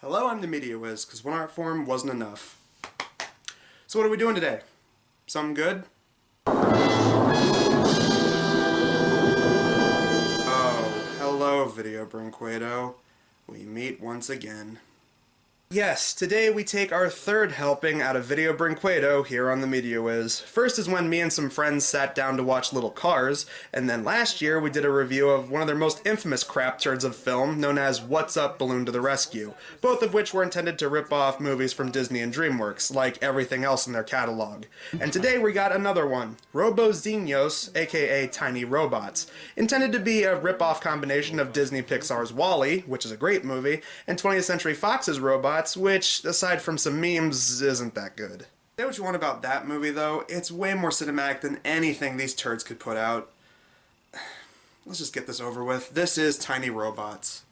Hello, I'm the Media Wiz, because one art form wasn't enough. So what are we doing today? Something good? Oh, hello, Video Brinquedo. We meet once again. Yes, today we take our third helping out of Video Brinquedo here on the Media Wiz. First is when me and some friends sat down to watch Little Cars, and then last year we did a review of one of their most infamous crap turds of film, known as What's Up, Balloon to the Rescue, both of which were intended to rip off movies from Disney and DreamWorks, like everything else in their catalog. And today we got another one, Robo aka Tiny Robots, intended to be a rip-off combination of Disney Pixar's WALL-E, which is a great movie, and 20th Century Fox's Robots, which, aside from some memes, isn't that good. Say what you want about that movie, though, it's way more cinematic than anything these turds could put out. Let's just get this over with. This is Tiny Robots.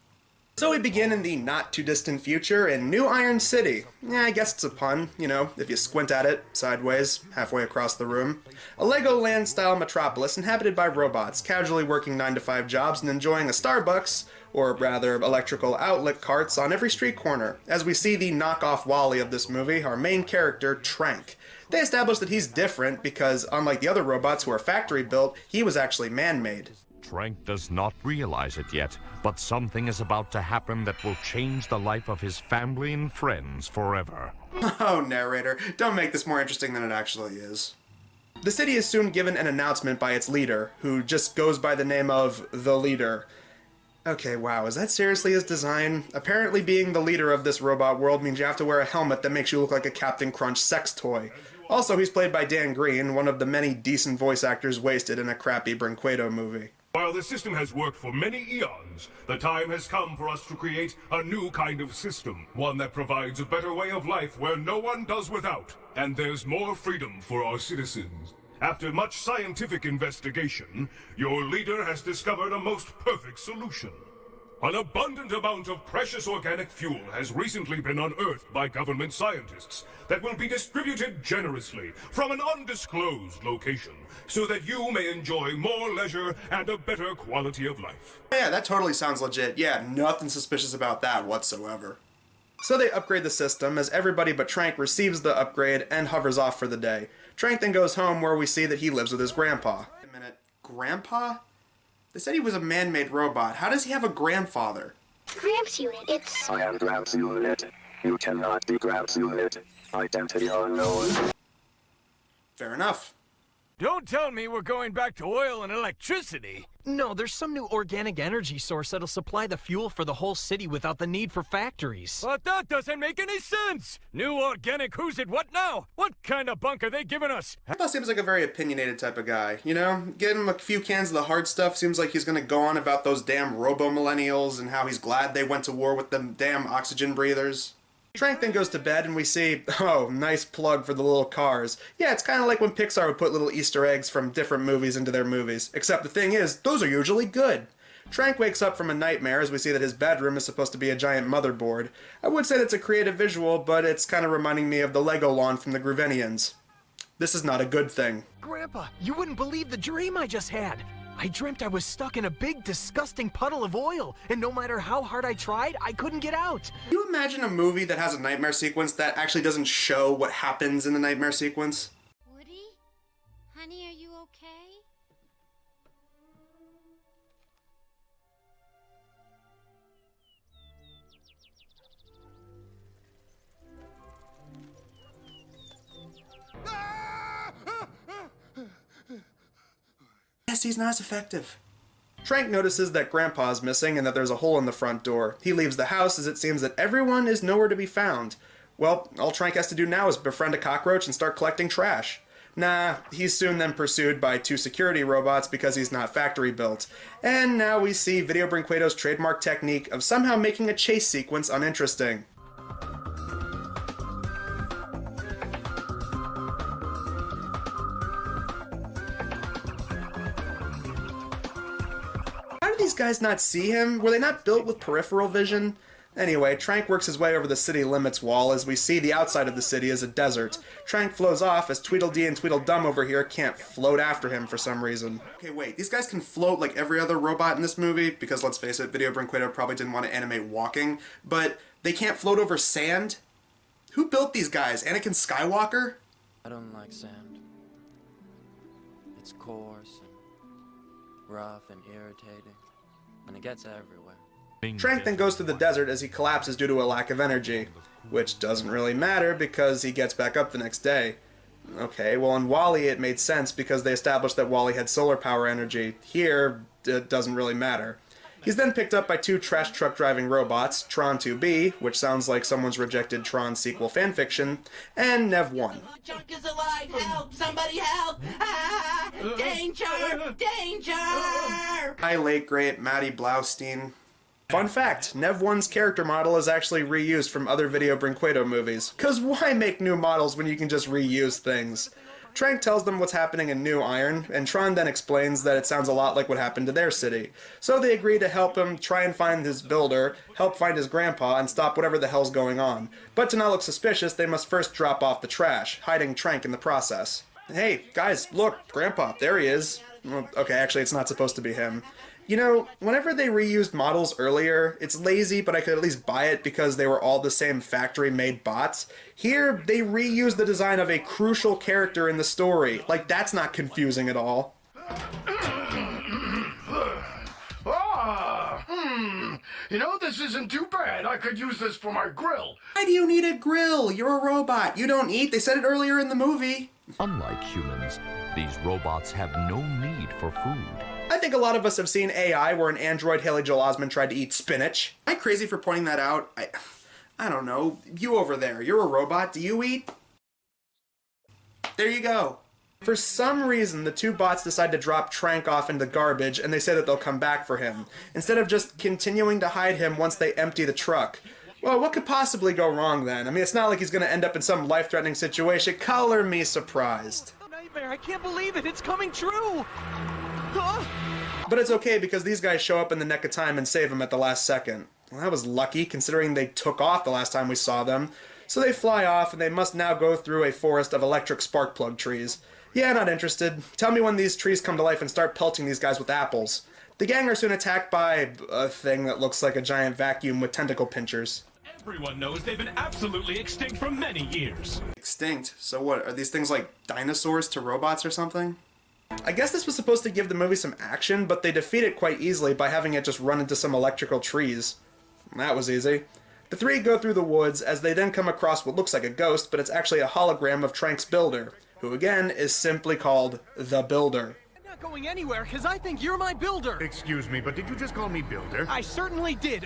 So we begin in the not-too-distant future in New Iron City. Yeah, I guess it's a pun, you know, if you squint at it, sideways, halfway across the room. A Legoland-style metropolis inhabited by robots, casually working 9-to-5 jobs and enjoying a Starbucks, or rather electrical outlet carts, on every street corner, as we see the knockoff WALL-E of this movie, our main character, Trank. They establish that he's different because, unlike the other robots who are factory-built, he was actually man-made. Trank does not realize it yet, but something is about to happen that will change the life of his family and friends forever. Oh, narrator, don't make this more interesting than it actually is. The city is soon given an announcement by its leader, who just goes by the name of The Leader. Okay, wow, is that seriously his design? Apparently being the leader of this robot world means you have to wear a helmet that makes you look like a Captain Crunch sex toy. Also, he's played by Dan Green, one of the many decent voice actors wasted in a crappy Brinquedo movie. While the system has worked for many eons, the time has come for us to create a new kind of system. One that provides a better way of life where no one does without. And there's more freedom for our citizens. After much scientific investigation, your leader has discovered a most perfect solution. An abundant amount of precious organic fuel has recently been unearthed by government scientists that will be distributed generously from an undisclosed location so that you may enjoy more leisure and a better quality of life. Yeah, that totally sounds legit. Yeah, nothing suspicious about that whatsoever. So they upgrade the system as everybody but Trank receives the upgrade and hovers off for the day. Trank then goes home where we see that he lives with his grandpa. Wait a minute, grandpa? They said he was a man-made robot. How does he have a grandfather? Gramps unit, it's... I am Gramps unit. You cannot be Gramps unit. Identity unknown. Fair enough. Don't tell me we're going back to oil and electricity. No, there's some new organic energy source that'll supply the fuel for the whole city without the need for factories. But that doesn't make any sense! New organic who's it what now? What kind of bunk are they giving us? Grandpa seems like a very opinionated type of guy, you know? Get him a few cans of the hard stuff, seems like he's gonna go on about those damn Robo millennials and how he's glad they went to war with them damn oxygen breathers. Trank then goes to bed and we see, oh, nice plug for the Little Cars. Yeah, it's kind of like when Pixar would put little Easter eggs from different movies into their movies. Except the thing is, those are usually good. Trank wakes up from a nightmare as we see that his bedroom is supposed to be a giant motherboard. I would say that's a creative visual, but it's kind of reminding me of the Lego lawn from the Groovenians. This is not a good thing. Grandpa, you wouldn't believe the dream I just had. I dreamt I was stuck in a big, disgusting puddle of oil, and no matter how hard I tried, I couldn't get out. Can you imagine a movie that has a nightmare sequence that actually doesn't show what happens in the nightmare sequence? Woody? Honey, are you okay? Yes, he's not as effective. Trank notices that Grandpa's missing and that there's a hole in the front door. He leaves the house as it seems that everyone is nowhere to be found. Well, all Trank has to do now is befriend a cockroach and start collecting trash. Nah, he's soon then pursued by 2 security robots because he's not factory built. And now we see Video Brinquedo's trademark technique of somehow making a chase sequence uninteresting. How did these guys not see him? Were they not built with peripheral vision? Anyway, Trank works his way over the city limits wall as we see the outside of the city is a desert. Trank flows off as Tweedledee and Tweedledum over here can't float after him for some reason. Okay, wait, these guys can float like every other robot in this movie, because let's face it, Video Brinquedo probably didn't want to animate walking, but They can't float over sand? Who built these guys? Anakin Skywalker? I don't like sand. It's coarse and rough and irritating, and it gets everywhere. Trank then goes through the desert as he collapses due to a lack of energy, which doesn't really matter because he gets back up the next day. Okay, well in WALL-E it made sense because they established that WALL-E had solar power energy. Here, it doesn't really matter. He's then picked up by two trash truck driving robots, Tron 2B, which sounds like someone's rejected Tron sequel fanfiction, and Nev 1. Junk is alive! Help! Somebody help! Ah! Danger! Danger! Hi, late great Maddie Blaustein. Fun fact, Nev 1's character model is actually reused from other Video Brinquedo movies. Cause why make new models when you can just reuse things? Trank tells them what's happening in New Iron, and Tron then explains that it sounds a lot like what happened to their city. So they agree to help him try and find his builder, help find his grandpa, and stop whatever the hell's going on. But to not look suspicious, they must first drop off the trash, hiding Trank in the process. Hey, guys, look, Grandpa, there he is. Well, okay, actually it's not supposed to be him. You know, whenever they reused models earlier, it's lazy, but I could at least buy it because they were all the same factory-made bots. Here, they reused the design of a crucial character in the story. Like, that's not confusing at all. You know, this isn't too bad. I could use this for my grill. Why do you need a grill? You're a robot. You don't eat. They said it earlier in the movie. Unlike humans, these robots have no need for food. I think a lot of us have seen AI where an android Haley Joel Osment tried to eat spinach. Am I crazy for pointing that out? I don't know. You over there, you're a robot. Do you eat? There you go. For some reason, the two bots decide to drop Trank off into the garbage, and they say that they'll come back for him, instead of just continuing to hide him once they empty the truck. Well, what could possibly go wrong then? I mean, it's not like he's going to end up in some life-threatening situation. Color me surprised. Nightmare, I can't believe it. It's coming true. Huh? But it's okay because these guys show up in the nick of time and save him at the last second. Well, that was lucky, considering they took off the last time we saw them. So they fly off, and they must now go through a forest of electric spark plug trees. Yeah, not interested. Tell me when these trees come to life and start pelting these guys with apples. The gang are soon attacked by a thing that looks like a giant vacuum with tentacle pinchers. Everyone knows they've been absolutely extinct for many years. Extinct? So what, are these things like dinosaurs to robots or something? I guess this was supposed to give the movie some action, but they defeat it quite easily by having it just run into some electrical trees. That was easy. The three go through the woods as they then come across what looks like a ghost, but it's actually a hologram of Trank's builder, who again is simply called the Builder. I'm not going anywhere because I think you're my builder. Excuse me, but did you just call me Builder? I certainly did.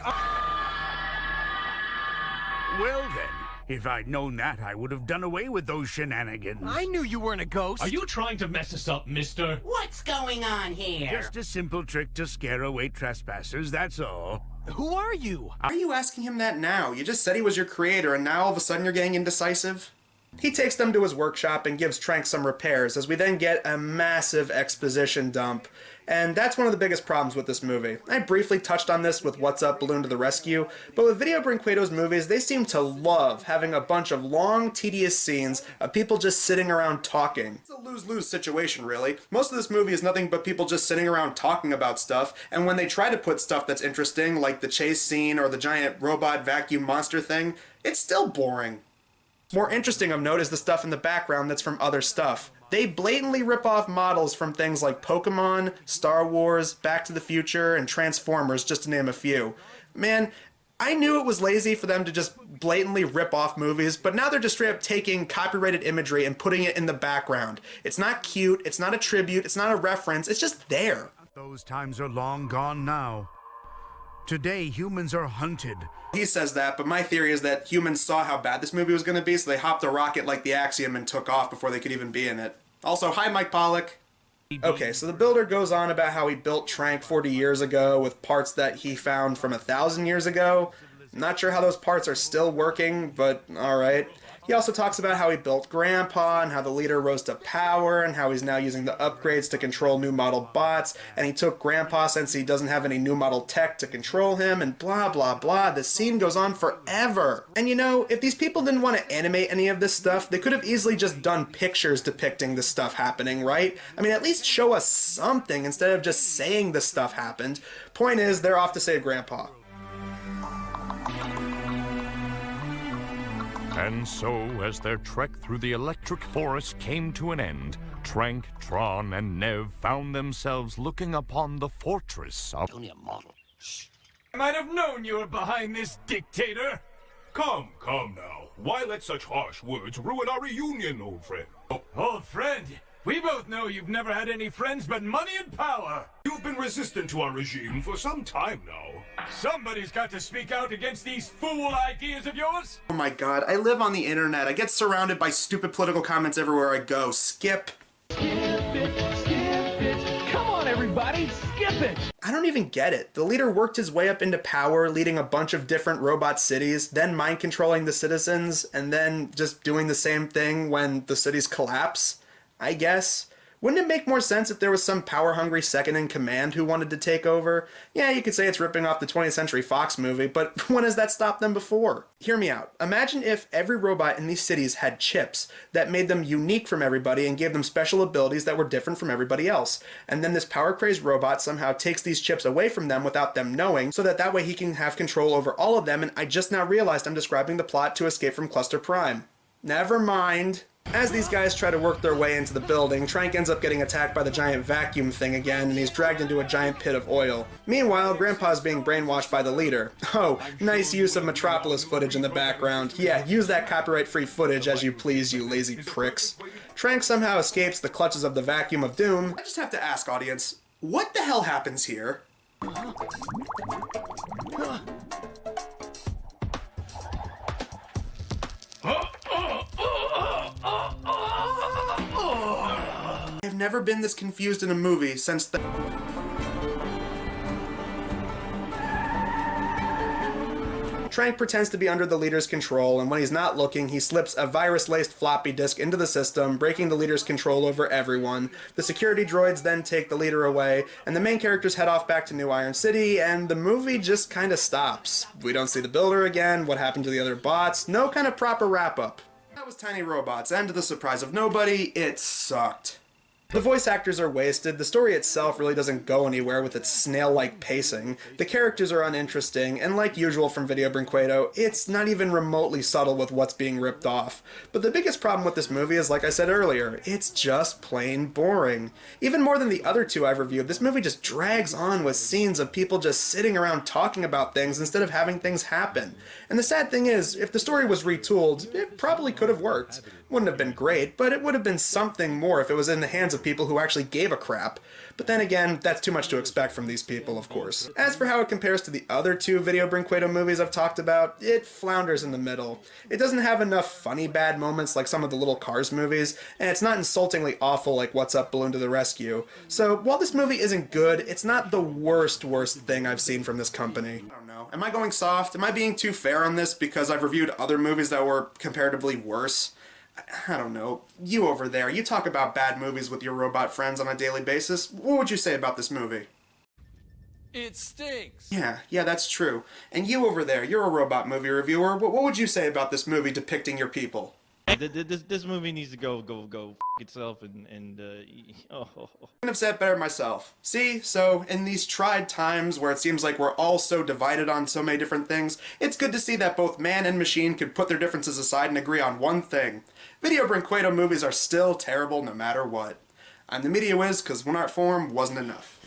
Well then, if I'd known that, I would have done away with those shenanigans. I knew you weren't a ghost. Are you trying to mess us up, mister? What's going on here? Just a simple trick to scare away trespassers, that's all. Who are you? Why are you asking him that now? You just said he was your creator, and now all of a sudden you're getting indecisive? He takes them to his workshop and gives Trank some repairs, as we then get a massive exposition dump. And that's one of the biggest problems with this movie. I briefly touched on this with What's Up, Balloon to the Rescue, but with Video Brinquedo's movies, they seem to love having a bunch of long, tedious scenes of people just sitting around talking. It's a lose-lose situation, really. Most of this movie is nothing but people just sitting around talking about stuff, and when they try to put stuff that's interesting, like the chase scene or the giant robot vacuum monster thing, it's still boring. More interesting of note is the stuff in the background that's from other stuff. They blatantly rip off models from things like Pokemon, Star Wars, Back to the Future, and Transformers, just to name a few. Man, I knew it was lazy for them to just blatantly rip off movies, but now they're just straight up taking copyrighted imagery and putting it in the background. It's not cute, it's not a tribute, it's not a reference, it's just there. Those times are long gone now. Today, humans are hunted. He says that, but my theory is that humans saw how bad this movie was going to be, so they hopped a rocket like the Axiom and took off before they could even be in it. Also, hi Mike Pollock. Okay, so the builder goes on about how he built Trank 40 years ago with parts that he found from 1,000 years ago. I'm not sure how those parts are still working, but alright. He also talks about how he built Grandpa and how the leader rose to power and how he's now using the upgrades to control new model bots, and he took Grandpa since he doesn't have any new model tech to control him, and blah blah blah. The scene goes on forever. And you know, if these people didn't want to animate any of this stuff, they could have easily just done pictures depicting this stuff happening, right? I mean, at least show us something instead of just saying this stuff happened. Point is, they're off to save Grandpa. And so, as their trek through the electric forest came to an end, Trank, Tron, and Nev found themselves looking upon the fortress of... Only a model. Shh. I might have known you were behind this, dictator. Come now. Why let such harsh words ruin our reunion, old friend? Old friend? We both know you've never had any friends but money and power. You've been resistant to our regime for some time now. Somebody's got to speak out against these fool ideas of yours. Oh my god, I live on the internet. I get surrounded by stupid political comments everywhere I go. Skip. Skip it. Come on, everybody, skip it. I don't even get it. The leader worked his way up into power, leading a bunch of different robot cities, then mind controlling the citizens, and then just doing the same thing when the cities collapse, I guess. Wouldn't it make more sense if there was some power-hungry second-in-command who wanted to take over? Yeah, you could say it's ripping off the 20th Century Fox movie, but when has that stopped them before? Hear me out. Imagine if every robot in these cities had chips that made them unique from everybody and gave them special abilities that were different from everybody else. And then this power-crazed robot somehow takes these chips away from them without them knowing, so that way he can have control over all of them, and I just now realized I'm describing the plot to Escape from Cluster Prime. Never mind. As these guys try to work their way into the building, Trank ends up getting attacked by the giant vacuum thing again, and he's dragged into a giant pit of oil. Meanwhile, Grandpa's being brainwashed by the leader. Oh, nice use of Metropolis footage in the background. Yeah, use that copyright-free footage as you please, you lazy pricks. Trank somehow escapes the clutches of the vacuum of doom. I just have to ask, audience, what the hell happens here? I've never been this confused in a movie since the... Trank pretends to be under the leader's control, and when he's not looking, he slips a virus-laced floppy disk into the system, breaking the leader's control over everyone. The security droids then take the leader away, and the main characters head off back to New Iron City, and the movie just kinda stops. We don't see the builder again, what happened to the other bots, no kind of proper wrap-up. That was Tiny Robots, and to the surprise of nobody, it sucked. The voice actors are wasted, the story itself really doesn't go anywhere with its snail-like pacing, the characters are uninteresting, and like usual from Video Brinquedo, it's not even remotely subtle with what's being ripped off. But the biggest problem with this movie is, like I said earlier, it's just plain boring. Even more than the other two I've reviewed, this movie just drags on with scenes of people just sitting around talking about things instead of having things happen. And the sad thing is, if the story was retooled, it probably could have worked. Wouldn't have been great, but it would have been something more if it was in the hands of people who actually gave a crap. But then again, that's too much to expect from these people, of course. As for how it compares to the other two Video Brinquedo movies I've talked about, it flounders in the middle. It doesn't have enough funny bad moments like some of the little Cars movies, and it's not insultingly awful like What's Up, Balloon to the Rescue. So while this movie isn't good, it's not the worst thing I've seen from this company. I don't know. Am I going soft? Am I being too fair on this because I've reviewed other movies that were comparatively worse? I don't know. You over there, you talk about bad movies with your robot friends on a daily basis. What would you say about this movie? It stinks. Yeah, that's true. And you over there, you're a robot movie reviewer. What would you say about this movie depicting your people? This movie needs to go f itself and I couldn't have said it better myself. See, so in these tried times where it seems like we're all so divided on so many different things, it's good to see that both man and machine could put their differences aside and agree on one thing. Video Brinquedo movies are still terrible no matter what. I'm the Media Wiz, because one art form wasn't enough.